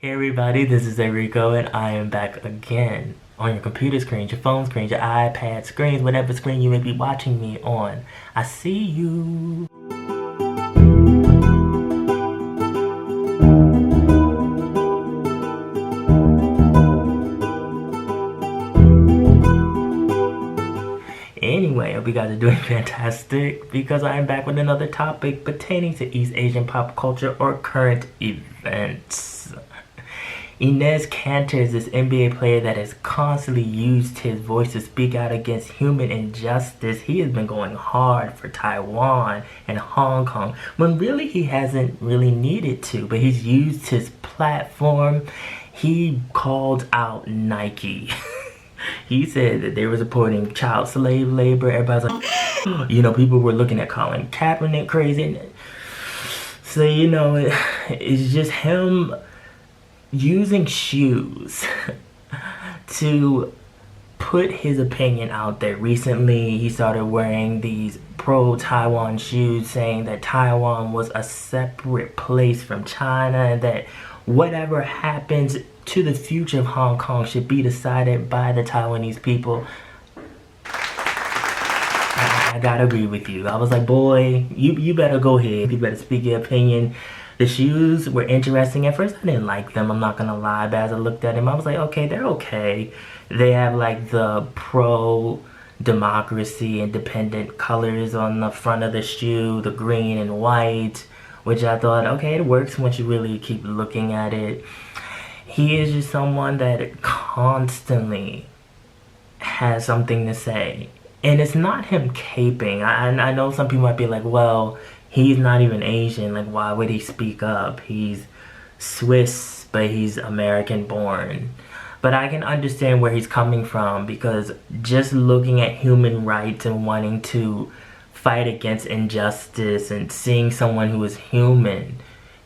Hey everybody, this is Erico and I am back again on your computer screens, your phone screens, your iPad screens, whatever screen you may be watching me on. I see you. Anyway, hope you guys are doing fantastic because I am back with another topic pertaining to East Asian pop culture or current events. Inez Cantor is this NBA player that has constantly used his voice to speak out against human injustice. He has been going hard for Taiwan and Hong Kong when really he hasn't really needed to, but he's used his platform. He called out Nike. He said that they were supporting child slave labor. Everybody's like, people were looking at Colin Kaepernick crazy. So, it's just him using shoes to put his opinion out there. Recently, he started wearing these pro-Taiwan shoes saying that Taiwan was a separate place from China and that whatever happens to the future of Hong Kong should be decided by the Taiwanese people. I gotta agree with you. I was like, boy, you better go ahead. You better speak your opinion. The shoes were interesting. At first, I didn't like them. I'm not gonna lie. But as I looked at them, I was like, okay, they're okay. They have like the pro-democracy, independent colors on the front of the shoe, the green and white, which I thought, okay, it works once you really keep looking at it. He is just someone that constantly has something to say. And it's not him caping. I know some people might be like, well, he's not even Asian. Like, why would he speak up? He's Swiss, but he's American born. But I can understand where he's coming from because just looking at human rights and wanting to fight against injustice and seeing someone who is human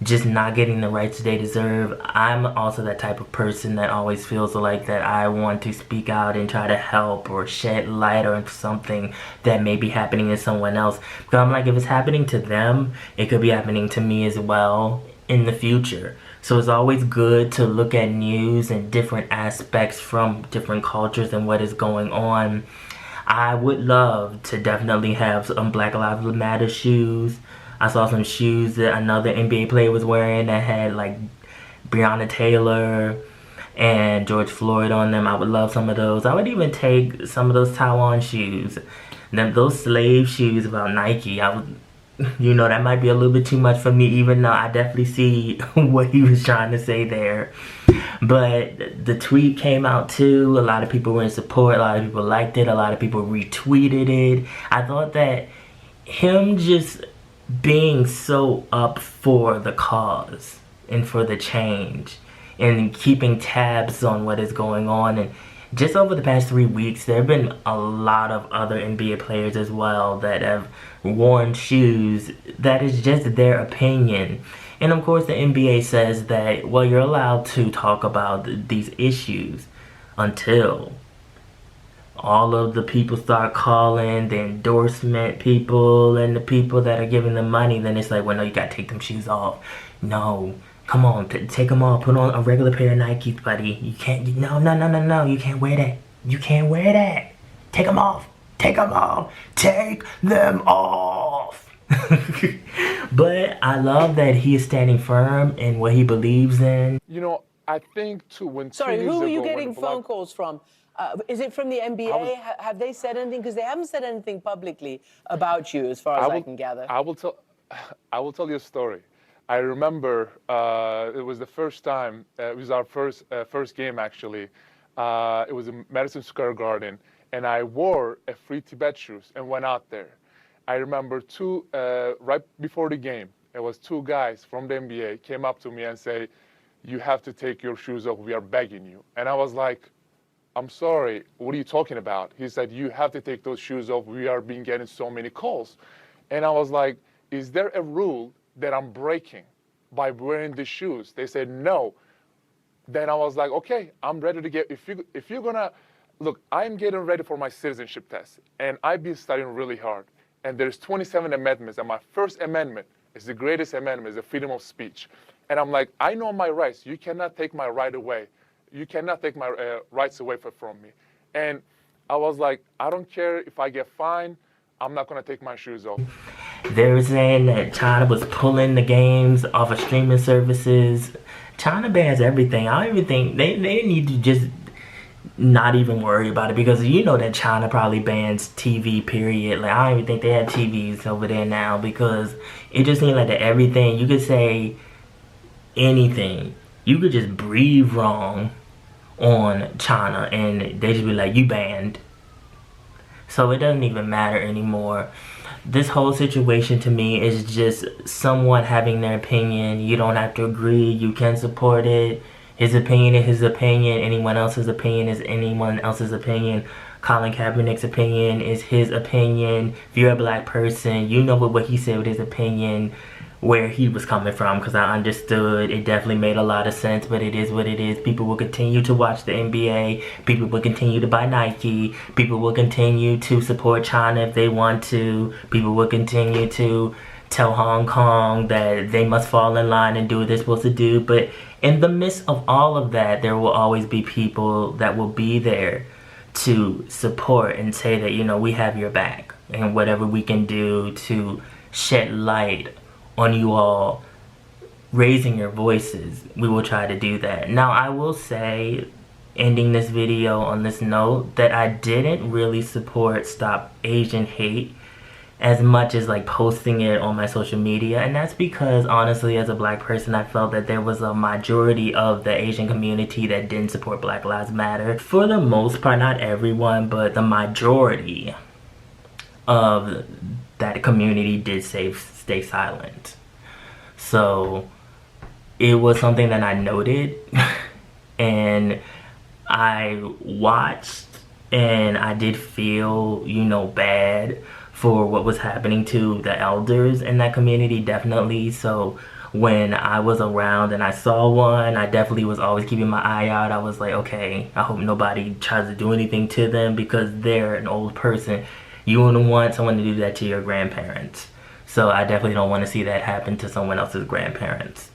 just not getting the rights they deserve. I'm also that type of person that always feels like that I want to speak out and try to help or shed light on something that may be happening to someone else. Because I'm like, if it's happening to them, it could be happening to me as well in the future. So it's always good to look at news and different aspects from different cultures and what is going on. I would love to definitely have some Black Lives Matter shoes. I saw some shoes that another NBA player was wearing that had like Breonna Taylor and George Floyd on them. I would love some of those. I would even take some of those Taiwan shoes. Those slave shoes about Nike. I would, that might be a little bit too much for me, even though I definitely see what he was trying to say there. But the tweet came out too. A lot of people were in support. A lot of people liked it. A lot of people retweeted it. I thought that him just being so up for the cause and for the change and keeping tabs on what is going on, and just over the past 3 weeks there have been a lot of other NBA players as well that have worn shoes that is just their opinion. And of course the NBA says that, well, you're allowed to talk about these issues until all of the people start calling, the endorsement people and the people that are giving them money. Then it's like, well, no, you gotta take them shoes off. No, come on, take them off. Put on a regular pair of Nikes, buddy. You can't, no, you can't wear that. You can't wear that. Take them off. Take them off. Take them off. But I love that he is standing firm in what he believes in. I think too, when Sorry, 2 years who are ago, you when getting phone calls from? Is it from the NBA? Have they said anything? Because they haven't said anything publicly about you, as far as I can gather. I will tell you a story. I remember it was the first time. It was our first game actually. It was in Madison Square Garden, and I wore a free Tibet shoes and went out there. I remember right before the game, it was two guys from the NBA came up to me and say, "You have to take your shoes off. We are begging you." And I was like, "I'm sorry, what are you talking about?" He said, "You have to take those shoes off. We are being getting so many calls." And I was like, "Is there a rule that I'm breaking by wearing the shoes?" They said, "No." Then I was like, "Okay, I'm ready to get, if you're gonna, look, I'm getting ready for my citizenship test, and I've been studying really hard. And there's 27 amendments, and my first amendment is the greatest amendment, is the freedom of speech. And I'm like, I know my rights. You cannot take my right away. You cannot take my rights away from me. And I was like, I don't care if I get fined. I'm not going to take my shoes off. They were saying that China was pulling the games off of streaming services. China bans everything. I don't even think they need to just not even worry about it, because you know that China probably bans TV, period. Like, I don't even think they have TVs over there now, because it just seems like that everything, you could say anything. You could just breathe wrong on China and they just be like, you banned. So it doesn't even matter anymore. This whole situation to me is just someone having their opinion. You don't have to agree. You can support it. His opinion is his opinion. Anyone else's opinion is anyone else's opinion. Colin Kaepernick's opinion is his opinion. If you're a black person, you know what he said with his opinion, where he was coming from, because I understood. It definitely made a lot of sense, but it is what it is. People will continue to watch the NBA. People will continue to buy Nike. People will continue to support China if they want to. People will continue to tell Hong Kong that they must fall in line and do what they're supposed to do. But in the midst of all of that, there will always be people that will be there to support and say that, you know, we have your back, and whatever we can do to shed light on you all raising your voices, we will try to do that. Now, I will say, ending this video on this note, that I didn't really support Stop Asian Hate as much as like posting it on my social media, and that's because honestly, as a black person, I felt that there was a majority of the Asian community that didn't support Black Lives Matter. For the most part, not everyone, but the majority of that community did stay silent. So it was something that I noted and I watched, and I did feel, you know, bad for what was happening to the elders in that community, definitely. So when I was around and I saw one, I definitely was always keeping my eye out. I was like, okay, I hope nobody tries to do anything to them, because they're an old person. You wouldn't want someone to do that to your grandparents. So I definitely don't want to see that happen to someone else's grandparents.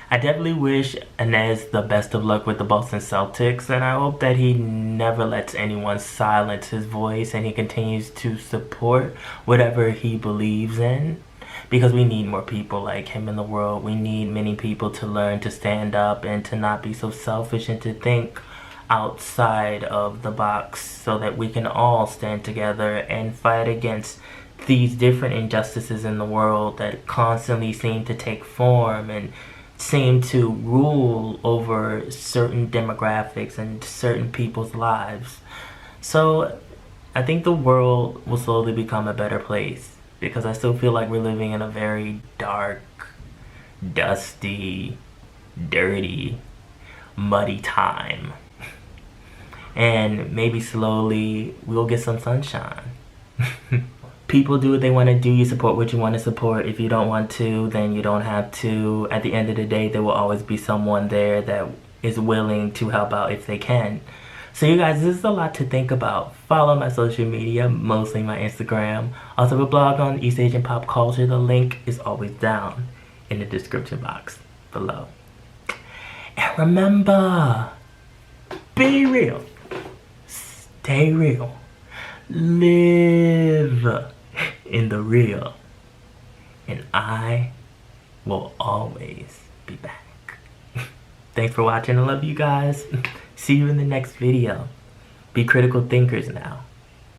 I definitely wish Inez the best of luck with the Boston Celtics, and I hope that he never lets anyone silence his voice and he continues to support whatever he believes in, because we need more people like him in the world. We need many people to learn to stand up and to not be so selfish and to think outside of the box, so that we can all stand together and fight against these different injustices in the world that constantly seem to take form and seem to rule over certain demographics and certain people's lives. So I think the world will slowly become a better place, because I still feel like we're living in a very dark, dusty, dirty, muddy time. And maybe slowly we'll get some sunshine. People do what they want to do. You support what you want to support. If you don't want to, then you don't have to. At the end of the day, there will always be someone there that is willing to help out if they can. So you guys, this is a lot to think about. Follow my social media, mostly my Instagram. Also have a blog on East Asian pop culture. The link is always down in the description box below. And remember, be real, stay real, live in the real, and I will always be back. Thanks for watching. I love you guys. See you in the next video. Be critical thinkers now.